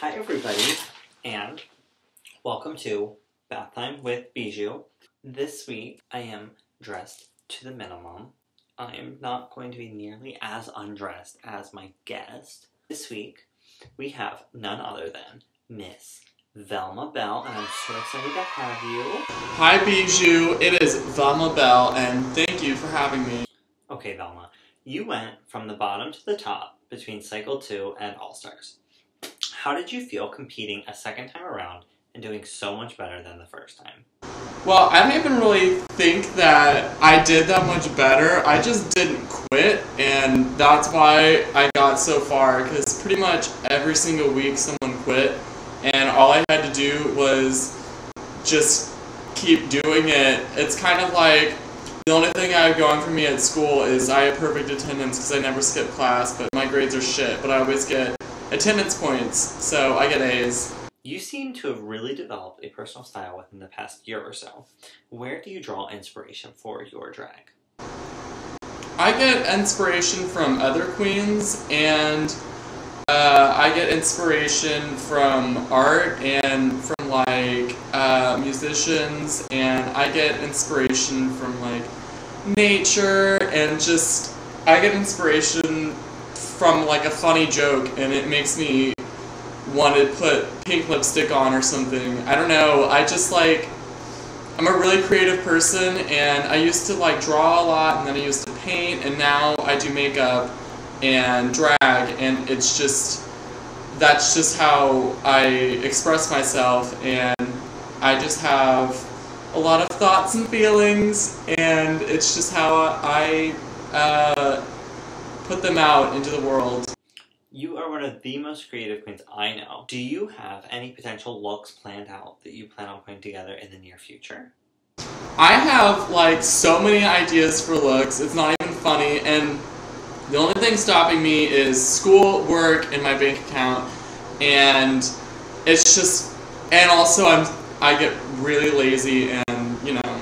Hi everybody, and welcome to Bathtime with Bijou. This week I am dressed to the minimum. I am not going to be nearly as undressed as my guest. This week we have none other than Miss Velma Belle, and I'm so excited to have you. Hi Bijou, it is Velma Belle, and thank you for having me. Okay Velma, you went from the bottom to the top between Cycle 2 and All Stars. How did you feel competing a second time around and doing so much better than the first time? Well, I don't even really think that I did that much better. I just didn't quit, and that's why I got so far, because pretty much every single week someone quit, and all I had to do was just keep doing it. It's kind of like the only thing I have going for me at school is I have perfect attendance because I never skip class, but my grades are shit, but I always get attendance points, so I get A's. You seem to have really developed a personal style within the past year or so. Where do you draw inspiration for your drag? I get inspiration from other queens, and I get inspiration from art and from like musicians, and I get inspiration from like nature, and just I get inspiration from like a funny joke, and it makes me want to put pink lipstick on or something. I don't know, I just like, I'm a really creative person, and I used to like draw a lot, and then I used to paint, and now I do makeup and drag, and it's just, that's just how I express myself, and I just have a lot of thoughts and feelings, and it's just how I put them out into the world. You are one of the most creative queens I know. Do you have any potential looks planned out that you plan on putting together in the near future? I have like so many ideas for looks, it's not even funny, and the only thing stopping me is school, work, and my bank account, and it's just, and also I get really lazy, and you know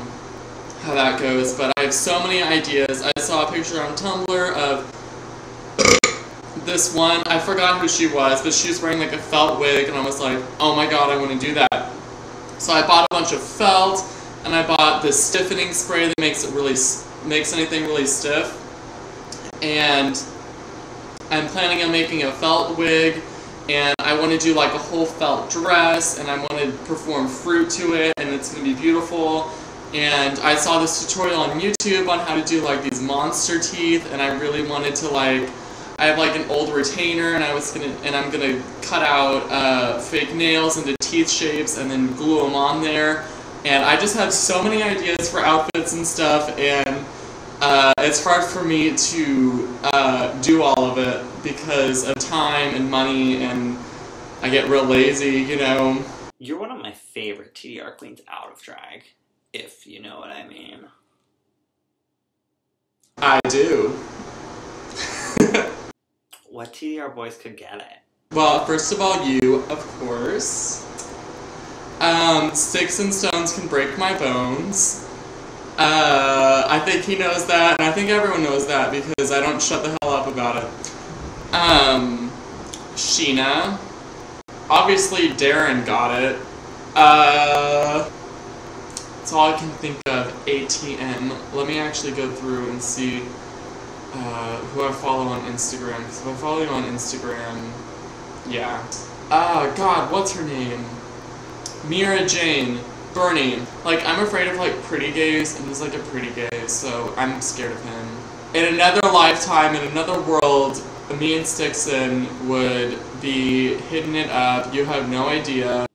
how that goes, but I have so many ideas. I saw a picture on Tumblr of this one, I forgot who she was, but she was wearing like a felt wig, and I was like, oh my god, I want to do that. So I bought a bunch of felt, and I bought this stiffening spray that makes anything really stiff, and I'm planning on making a felt wig, and I want to do like a whole felt dress, and I want to perform fruit to it, and it's going to be beautiful. And I saw this tutorial on YouTube on how to do like these monster teeth, and I really wanted to like, I have like an old retainer, and I'm gonna cut out fake nails into teeth shapes and then glue them on there. And I just have so many ideas for outfits and stuff, and it's hard for me to do all of it because of time and money, and I get real lazy, you know. You're one of my favorite TDR queens out of drag, if you know what I mean. I do. What TDR boys could get it? Well, first of all, you, of course. Sticks and stones can break my bones. I think he knows that, and I think everyone knows that because I don't shut the hell up about it. Sheena. Obviously, Darren got it. That's all I can think of. ATM. Let me actually go through and see who I follow on Instagram, because if I follow you on Instagram, yeah. God, what's her name? Mira Jane. Bernie. Like, I'm afraid of, like, pretty gays, and he's, like, a pretty gay, so I'm scared of him. In another lifetime, in another world, me and Stixon would be hitting it up. You have no idea.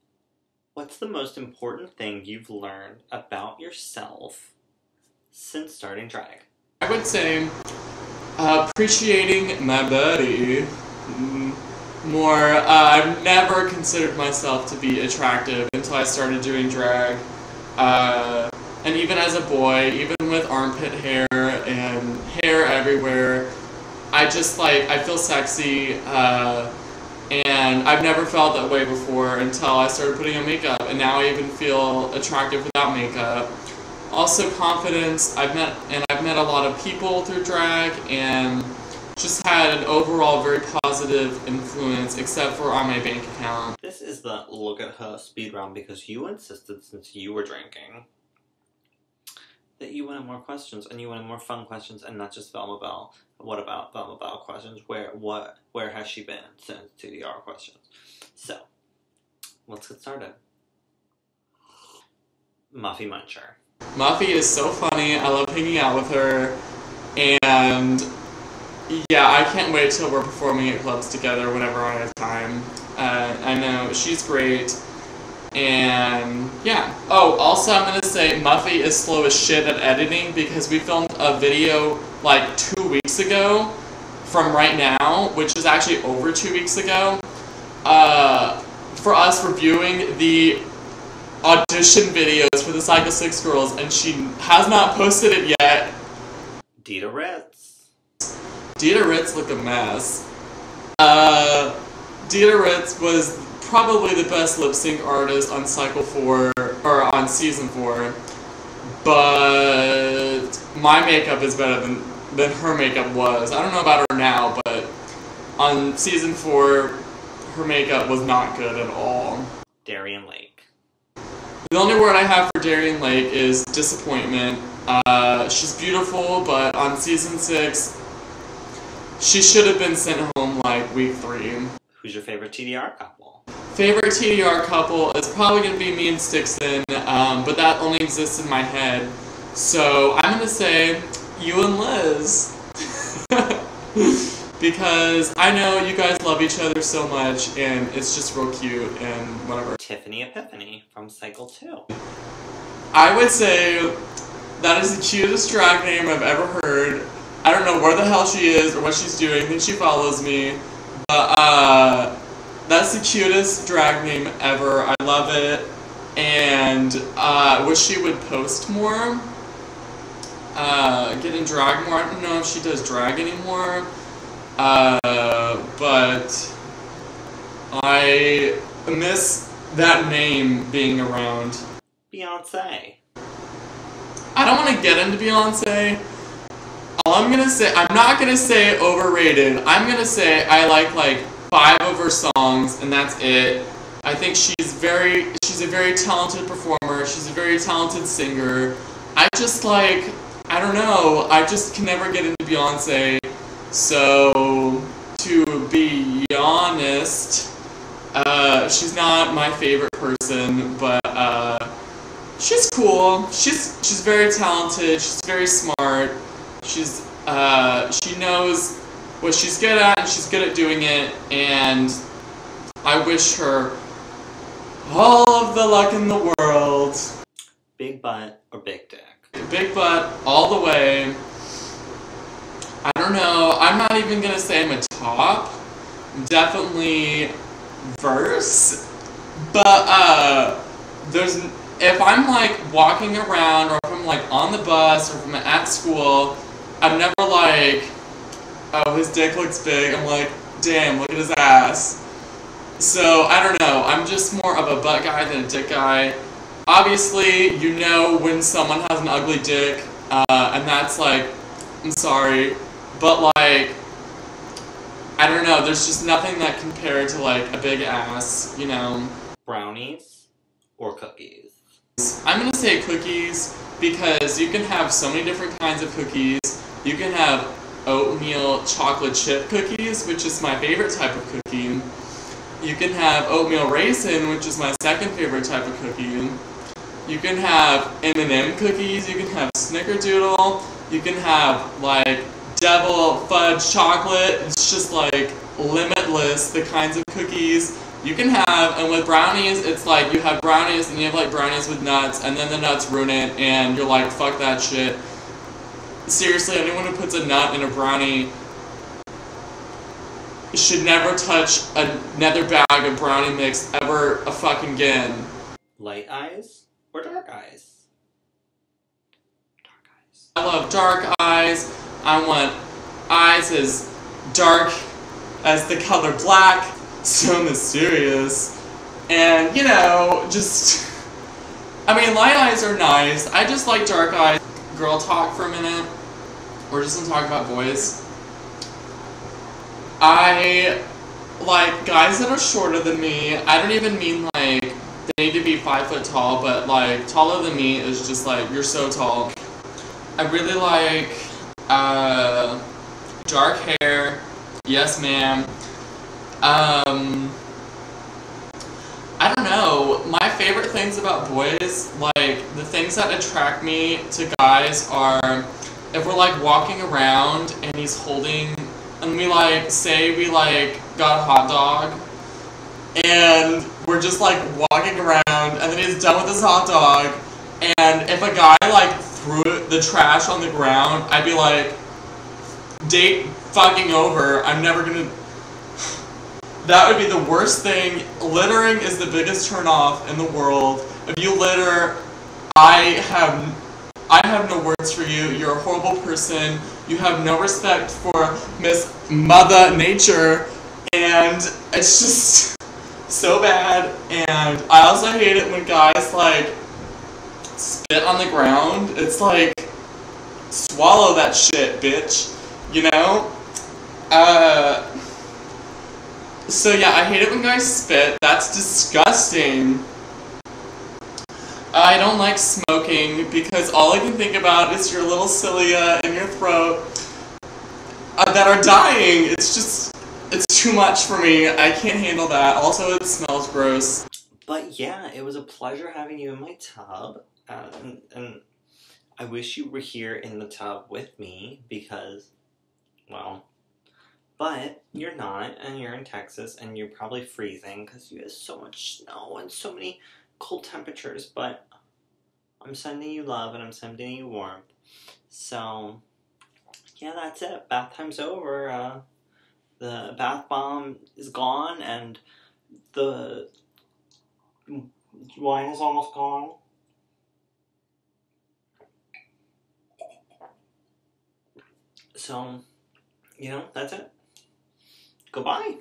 What's the most important thing you've learned about yourself since starting drag? I would say appreciating my body more. I've never considered myself to be attractive until I started doing drag. And even as a boy, even with armpit hair and hair everywhere, I just like, I feel sexy, and I've never felt that way before until I started putting on makeup, and now I even feel attractive without makeup. Also confidence, I've met a lot of people through drag, and just had an overall very positive influence, except for on my bank account. This is the look at her speed round because you insisted, since you were drinking, that you wanted more questions, and you wanted more fun questions, and not just Velma Belle. What about Velma Belle questions? Where has she been since TDR questions? So, let's get started. Muffy Muncher. Muffy is so funny. I love hanging out with her, and yeah, I can't wait till we're performing at clubs together whenever I have time. I know she's great. And yeah. Oh, also I'm gonna say Muffy is slow as shit at editing because we filmed a video like 2 weeks ago from right now, which is actually over 2 weeks ago, for us reviewing the audition videos for the Cycle 6 girls, and she has not posted it yet. Dita Ritz. Dita Ritz looked a mess. Dita Ritz was probably the best lip sync artist on Cycle 4, or on Season 4, but my makeup is better than her makeup was. I don't know about her now, but on Season 4, her makeup was not good at all. Darien Lake. The only word I have for Darien Lake is disappointment. She's beautiful, but on Season 6, she should have been sent home like week 3. Who's your favorite TDR couple? Favorite TDR couple is probably going to be me and Stixon, but that only exists in my head. So I'm going to say you and Liz. Because I know you guys love each other so much, and it's just real cute and whatever. Tiffany Epiphany from Cycle 2. I would say that is the cutest drag name I've ever heard. I don't know where the hell she is or what she's doing. I think she follows me. But that's the cutest drag name ever. I love it. And I wish she would post more. Get in drag more. I don't know if she does drag anymore. But I miss that name being around. Beyonce. I don't want to get into Beyonce. All I'm gonna say, I'm not gonna say overrated. I'm gonna say I like 5 of her songs, and that's it. I think she's a very talented performer. She's a very talented singer. I don't know. I just can never get into Beyonce. So, to be honest, she's not my favorite person, but she's cool. She's very talented. She's very smart. She knows what she's good at, and she's good at doing it, and I wish her all of the luck in the world. Big butt or big dick? Big butt all the way. I don't know. I'm not even gonna say I'm a top. Definitely verse. But if I'm walking around, or if I'm on the bus, or if I'm at school, I'm never oh, his dick looks big. I'm like, damn, look at his ass. So I don't know. I'm just more of a butt guy than a dick guy. Obviously, you know when someone has an ugly dick, and that's I'm sorry. But I don't know, there's just nothing that compared to a big ass, you know. Brownies or cookies? I'm gonna say cookies because you can have so many different kinds of cookies. You can have oatmeal chocolate chip cookies, which is my favorite type of cookie. You can have oatmeal raisin, which is my second favorite type of cookie. You can have M&M cookies, you can have snickerdoodle, you can have devil fudge chocolate. It's just limitless, the kinds of cookies you can have. And with brownies, it's you have brownies and you have brownies with nuts, and then the nuts ruin it, and you're fuck that shit. Seriously, anyone who puts a nut in a brownie should never touch another bag of brownie mix ever fucking again. Light eyes or dark eyes? Dark eyes. I love dark eyes. I want eyes as dark as the color black. So mysterious. And, light eyes are nice. I just like dark eyes. Girl talk for a minute. We're just gonna talk about boys. I like guys that are shorter than me. I don't even mean like they need to be 5 foot tall, but like taller than me is just like you're so tall. I really like dark hair. Yes, ma'am. I don't know. My favorite things about boys, like the things that attract me to guys are if we're like walking around and he's holding, and we like say we like got a hot dog and we're just like walking around and then he's done with his hot dog, and if a guy like threw the trash on the ground, I'd be like, date fucking over. I'm never gonna. That would be the worst thing. Littering is the biggest turn off in the world. If you litter, I have no words for you. You're a horrible person. You have no respect for Miss Mother Nature, and it's just so bad. And I also hate it when guys like spit on the ground. It's like, swallow that shit, bitch. You know? So yeah, I hate it when guys spit. That's disgusting. I don't like smoking because all I can think about is your little cilia in your throat that are dying. It's too much for me. I can't handle that. Also, it smells gross. But yeah, it was a pleasure having you in my tub. And I wish you were here in the tub with me because, well, but you're not, and you're in Texas, and you're probably freezing because you have so much snow and so many cold temperatures, but I'm sending you love and I'm sending you warmth. So, yeah, that's it. Bath time's over. The bath bomb is gone, and the wine is almost gone. So, you know, that's it. Goodbye.